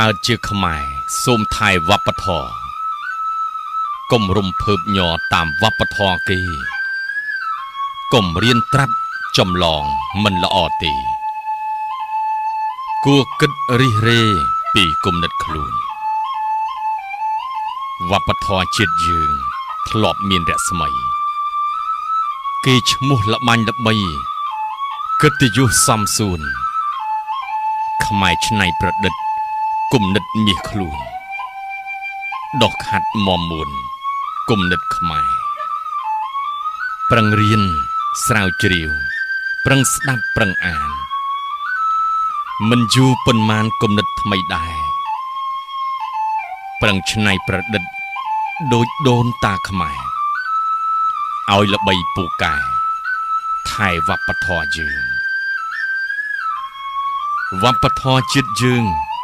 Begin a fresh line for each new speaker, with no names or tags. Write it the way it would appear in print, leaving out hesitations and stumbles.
កើតជាខ្មែរសូមថែវប្បធម៌កុំរំភើបញ័រតាមវប្បធម៌គេកុំរៀនត្រាប់ចម្លងមិនល្អទេគួរគិតរិះរេពីគំនិតខ្លួនវប្បធម៌ជាតិយើងធ្លាប់មានរស្មីគេឈ្មោះល្បាញល្បីកិត្តិយសសំសួនខ្មែរច្នៃប្រឌិតគំនិតមាសខ្លួនដោះខាត់មមួនគំនិតខ្មែរប្រឹងរៀនស្រាវជ្រាវប្រឹងស្ដាប់ប្រឹងអានមិនយូរប៉ុន្មានគំនិតថ្មីដែរប្រឹងច្នៃប្រឌិតដូចដូនតាខ្មែរឲ្យល្បីពូកែថែវប្បធម៌យើងវប្បធម៌ជាតិយើង